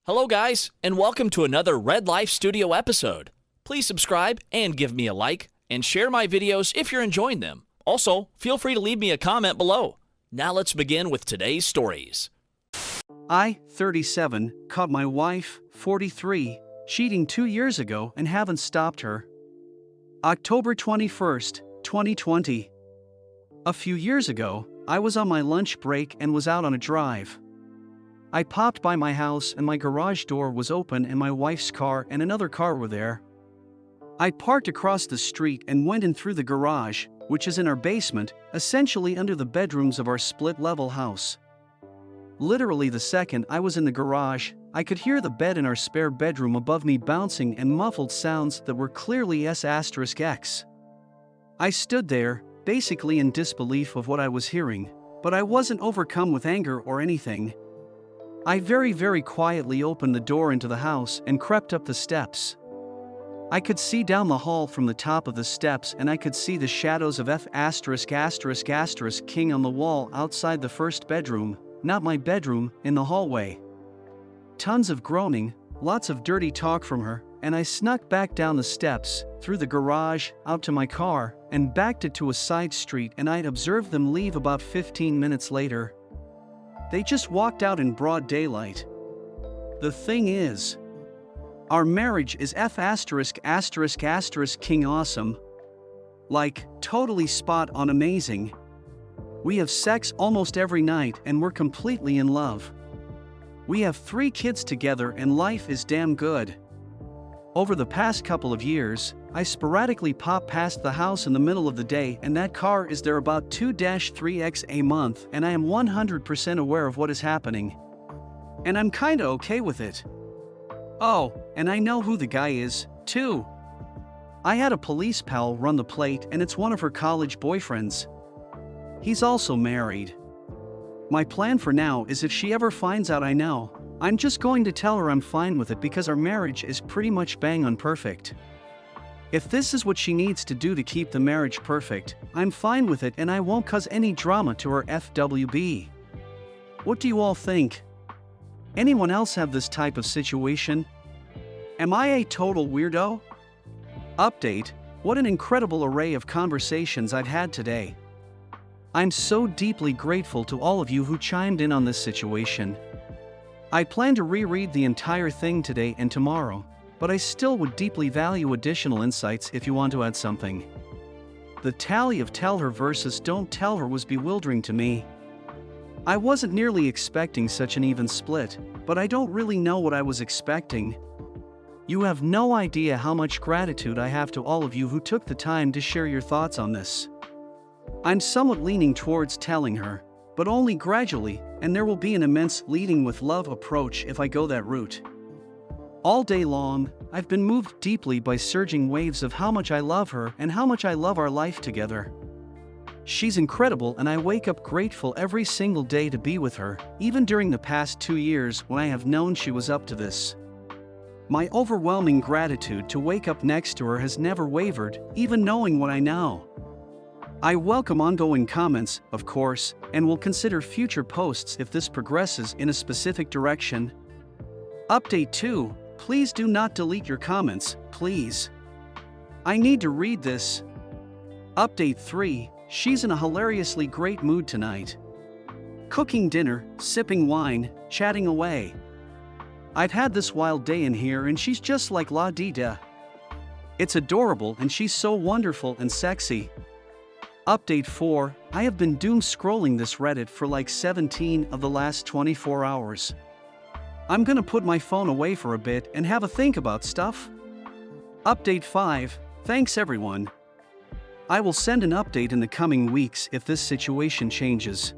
Hello guys, and welcome to another Red Life Studio episode. Please subscribe and give me a like, and share my videos if you're enjoying them. Also, feel free to leave me a comment below. Now let's begin with today's stories. I, 37, caught my wife, 43, cheating 2 years ago and haven't stopped her. October 21st, 2020. A few years ago, I was on my lunch break and was out on a drive. I popped by my house and my garage door was open and my wife's car and another car were there. I parked across the street and went in through the garage, which is in our basement, essentially under the bedrooms of our split-level house. Literally the second I was in the garage, I could hear the bed in our spare bedroom above me bouncing and muffled sounds that were clearly S**X. I stood there, basically in disbelief of what I was hearing, but I wasn't overcome with anger or anything. I very quietly opened the door into the house and crept up the steps. I could see down the hall from the top of the steps and I could see the shadows of F***King on the wall outside the first bedroom, not my bedroom, in the hallway. Tons of groaning, lots of dirty talk from her, and I snuck back down the steps, through the garage, out to my car, and backed it to a side street, and I'd observed them leave about 15 minutes later. They just walked out in broad daylight. The thing is, our marriage is F***King awesome. Like, totally spot on amazing. We have sex almost every night and we're completely in love. We have 3 kids together and life is damn good. Over the past couple of years, I sporadically pop past the house in the middle of the day and that car is there about 2-3x a month and I am 100% aware of what is happening. And I'm kinda okay with it. Oh, and I know who the guy is, too. I had a police pal run the plate and it's one of her college boyfriends. He's also married. My plan for now is if she ever finds out I know, I'm just going to tell her I'm fine with it because our marriage is pretty much bang on perfect. If this is what she needs to do to keep the marriage perfect, I'm fine with it and I won't cause any drama to her FWB. What do you all think? Anyone else have this type of situation? Am I a total weirdo? Update: what an incredible array of conversations I've had today. I'm so deeply grateful to all of you who chimed in on this situation. I plan to reread the entire thing today and tomorrow, but I still would deeply value additional insights if you want to add something. The tally of tell her versus don't tell her was bewildering to me. I wasn't nearly expecting such an even split, but I don't really know what I was expecting. You have no idea how much gratitude I have to all of you who took the time to share your thoughts on this. I'm somewhat leaning towards telling her, but only gradually, and there will be an immense leading with love approach if I go that route. All day long, I've been moved deeply by surging waves of how much I love her and how much I love our life together. She's incredible and I wake up grateful every single day to be with her, even during the past 2 years when I have known she was up to this. My overwhelming gratitude to wake up next to her has never wavered, even knowing what I know. I welcome ongoing comments, of course, and will consider future posts if this progresses in a specific direction. Update 2, please do not delete your comments, please. I need to read this. Update 3, she's in a hilariously great mood tonight. Cooking dinner, sipping wine, chatting away. I've had this wild day in here and she's just like la-di-da. It's adorable and she's so wonderful and sexy. Update 4, I have been doom scrolling this Reddit for like 17 of the last 24 hours. I'm gonna put my phone away for a bit and have a think about stuff. Update 5, thanks everyone. I will send an update in the coming weeks if this situation changes.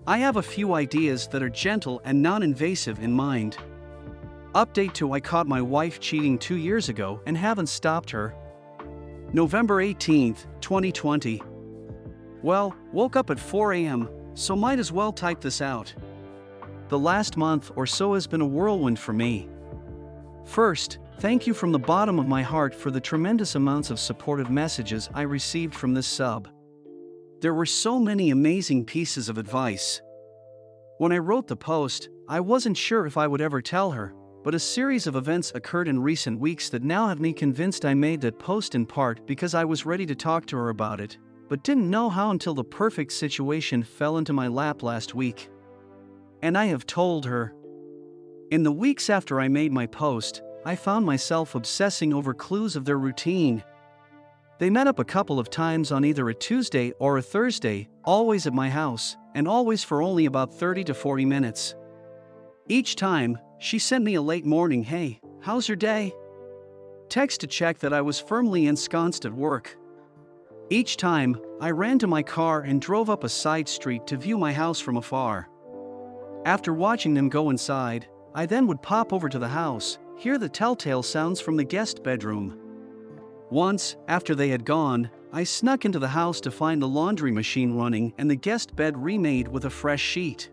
I have a few ideas that are gentle and non-invasive in mind. Update 2, I caught my wife cheating 2 years ago and haven't stopped her. November 18th, 2020. Well, woke up at 4 a.m., so might as well type this out. The last month or so has been a whirlwind for me. First, thank you from the bottom of my heart for the tremendous amounts of supportive messages I received from this sub. There were so many amazing pieces of advice. When I wrote the post, I wasn't sure if I would ever tell her, but a series of events occurred in recent weeks that now have me convinced I made that post in part because I was ready to talk to her about it, but didn't know how until the perfect situation fell into my lap last week. And I have told her. In the weeks after I made my post, I found myself obsessing over clues of their routine. They met up a couple of times on either a Tuesday or a Thursday, always at my house, and always for only about 30 to 40 minutes. Each time, she sent me a late morning "Hey, how's your day?" text to check that I was firmly ensconced at work. Each time, I ran to my car and drove up a side street to view my house from afar. After watching them go inside, I then would pop over to the house, hear the telltale sounds from the guest bedroom. Once, after they had gone, I snuck into the house to find the laundry machine running and the guest bed remade with a fresh sheet.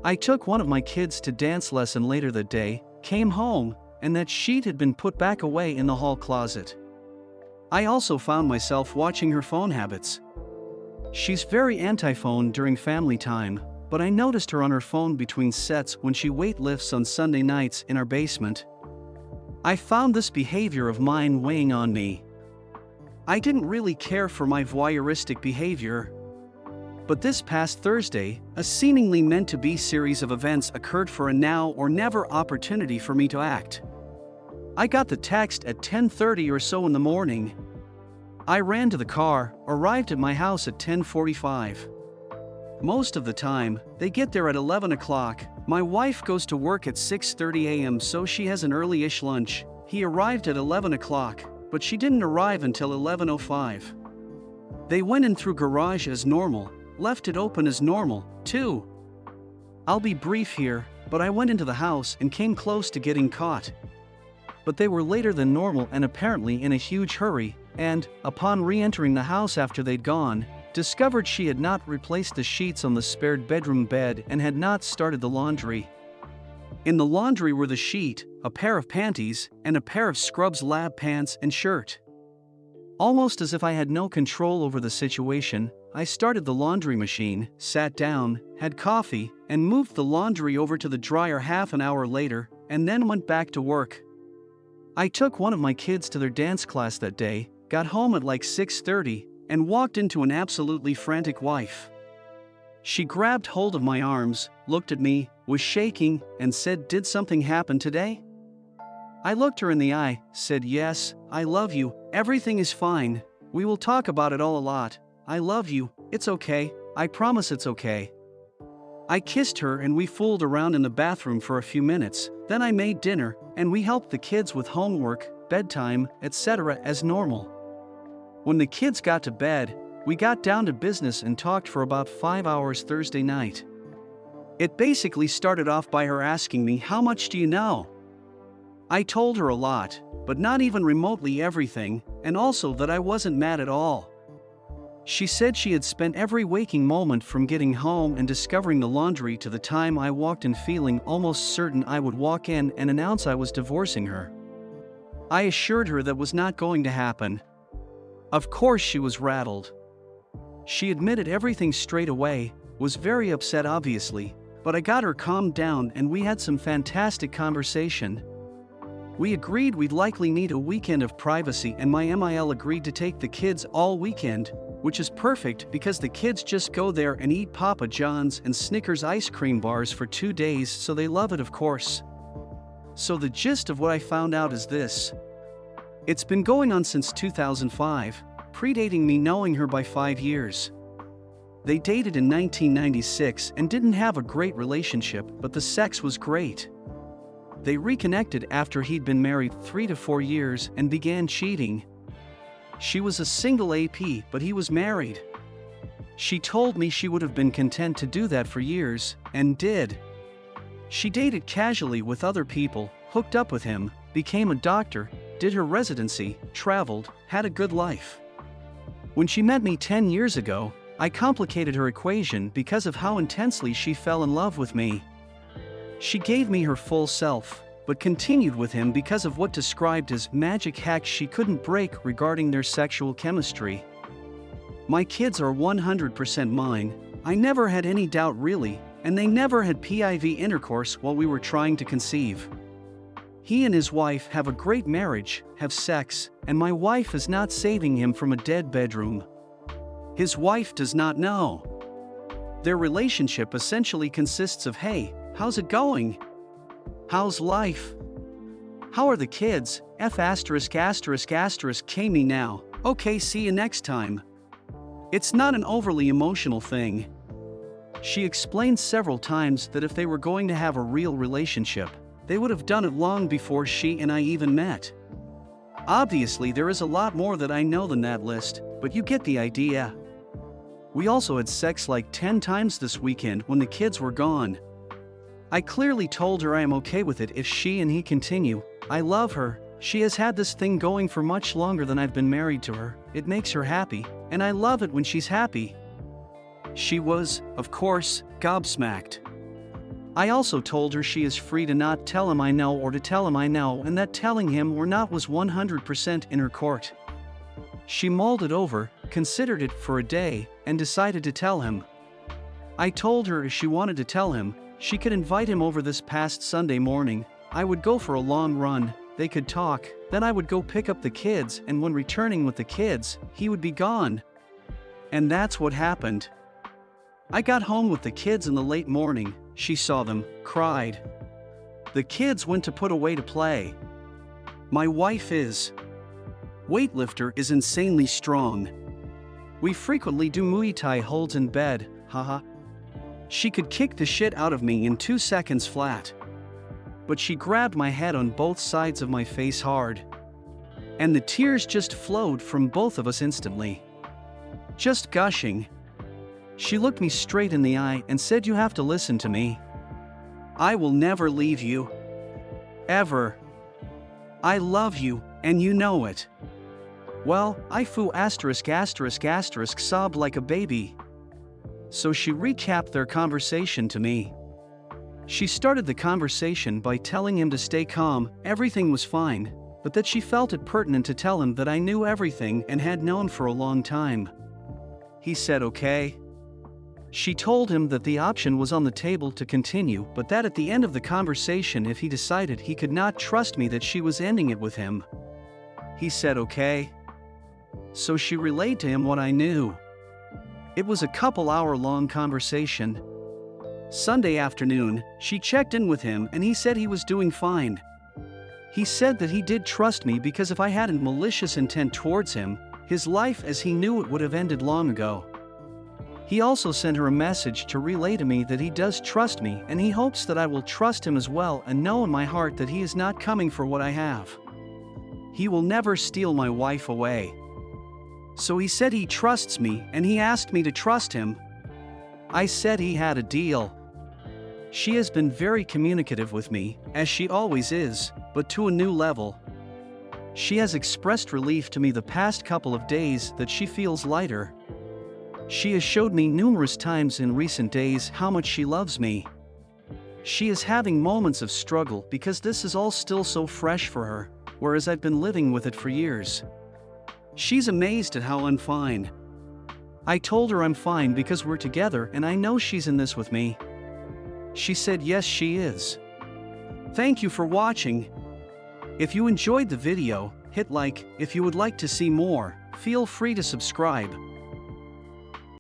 I took one of my kids to dance lesson later that day, came home, and that sheet had been put back away in the hall closet. I also found myself watching her phone habits. She's very anti-phone during family time, but I noticed her on her phone between sets when she weight lifts on Sunday nights in our basement. I found this behavior of mine weighing on me. I didn't really care for my voyeuristic behavior. But this past Thursday, a seemingly meant-to-be series of events occurred for a now or never opportunity for me to act. I got the text at 10:30 or so in the morning. I ran to the car, arrived at my house at 10:45. Most of the time, they get there at 11 o'clock. My wife goes to work at 6:30 a.m. so she has an early-ish lunch. He arrived at 11 o'clock, but she didn't arrive until 11:05. They went in through garage as normal, left it open as normal, too. I'll be brief here, but I went into the house and came close to getting caught. But they were later than normal and apparently in a huge hurry, and, upon re-entering the house after they'd gone, discovered she had not replaced the sheets on the spared bedroom bed and had not started the laundry. In the laundry were the sheet, a pair of panties, and a pair of Scrubs lab pants and shirt. Almost as if I had no control over the situation, I started the laundry machine, sat down, had coffee, and moved the laundry over to the dryer half an hour later, and then went back to work. I took one of my kids to their dance class that day, got home at like 6:30, and walked into an absolutely frantic wife. She grabbed hold of my arms, looked at me, was shaking, and said, "Did something happen today?" I looked her in the eye, said, "Yes, I love you, everything is fine, we will talk about it all a lot, I love you, it's okay, I promise it's okay." I kissed her and we fooled around in the bathroom for a few minutes, then I made dinner, and we helped the kids with homework, bedtime, etc. as normal. When the kids got to bed, we got down to business and talked for about 5 hours Thursday night. It basically started off by her asking me, "How much do you know?" I told her a lot, but not even remotely everything, and also that I wasn't mad at all. She said she had spent every waking moment from getting home and discovering the laundry to the time I walked in feeling almost certain I would walk in and announce I was divorcing her. I assured her that was not going to happen. Of course she was rattled. She admitted everything straight away, was very upset obviously, but I got her calmed down and we had some fantastic conversation. We agreed we'd likely need a weekend of privacy and my MIL agreed to take the kids all weekend, which is perfect because the kids just go there and eat Papa John's and Snickers ice cream bars for 2 days, so they love it of course. So the gist of what I found out is this. It's been going on since 2005, predating me knowing her by 5 years. They dated in 1996 and didn't have a great relationship, but the sex was great. They reconnected after he'd been married 3 to 4 years and began cheating. She was a single AP, but he was married. She told me she would have been content to do that for years, and did. She dated casually with other people, hooked up with him, became a doctor, did her residency, traveled, had a good life. When she met me 10 years ago, I complicated her equation because of how intensely she fell in love with me. She gave me her full self, but continued with him because of what described as magic hacks she couldn't break regarding their sexual chemistry. My kids are 100% mine, I never had any doubt really, and they never had PIV intercourse while we were trying to conceive. He and his wife have a great marriage, have sex, and my wife is not saving him from a dead bedroom. His wife does not know. Their relationship essentially consists of, "Hey, how's it going? How's life? How are the kids? K me now. Okay, see you next time." It's not an overly emotional thing. She explained several times that if they were going to have a real relationship, they would have done it long before she and I even met. Obviously, there is a lot more that I know than that list, but you get the idea. We also had sex like 10 times this weekend when the kids were gone. I clearly told her I am okay with it if she and he continue. I love her. She has had this thing going for much longer than I've been married to her. It makes her happy, and I love it when she's happy. She was, of course, gobsmacked. I also told her she is free to not tell him I know or to tell him I know, and that telling him or not was 100% in her court. She mulled it over, considered it for a day, and decided to tell him. I told her if she wanted to tell him, she could invite him over this past Sunday morning. I would go for a long run, they could talk, then I would go pick up the kids, and when returning with the kids, he would be gone. And that's what happened. I got home with the kids in the late morning. She saw them, cried. The kids went to put away to play. My wife is weightlifter, is insanely strong. We frequently do Muay Thai holds in bed, haha. She could kick the shit out of me in 2 seconds flat. But she grabbed my head on both sides of my face hard. And the tears just flowed from both of us instantly. Just gushing. She looked me straight in the eye and said, "You have to listen to me. I will never leave you. Ever. I love you, and you know it." Well, I sobbed like a baby. So she recapped their conversation to me. She started the conversation by telling him to stay calm, everything was fine, but that she felt it pertinent to tell him that I knew everything and had known for a long time. He said okay. She told him that the option was on the table to continue, but that at the end of the conversation, if he decided he could not trust me, that she was ending it with him. He said okay. So she relayed to him what I knew. It was a couple-hour-long conversation. Sunday afternoon, she checked in with him and he said he was doing fine. He said that he did trust me because if I hadn't malicious intent towards him, his life as he knew it would have ended long ago. He also sent her a message to relay to me that he does trust me and he hopes that I will trust him as well and know in my heart that he is not coming for what I have. He will never steal my wife away. So he said he trusts me and he asked me to trust him. I said he had a deal. She has been very communicative with me, as she always is, but to a new level. She has expressed relief to me the past couple of days that she feels lighter. She has showed me numerous times in recent days how much she loves me. She is having moments of struggle because this is all still so fresh for her, whereas I've been living with it for years. She's amazed at how I'm fine. I told her I'm fine because we're together and I know she's in this with me. She said yes, she is. Thank you for watching. If you enjoyed the video, hit like. If you would like to see more, feel free to subscribe.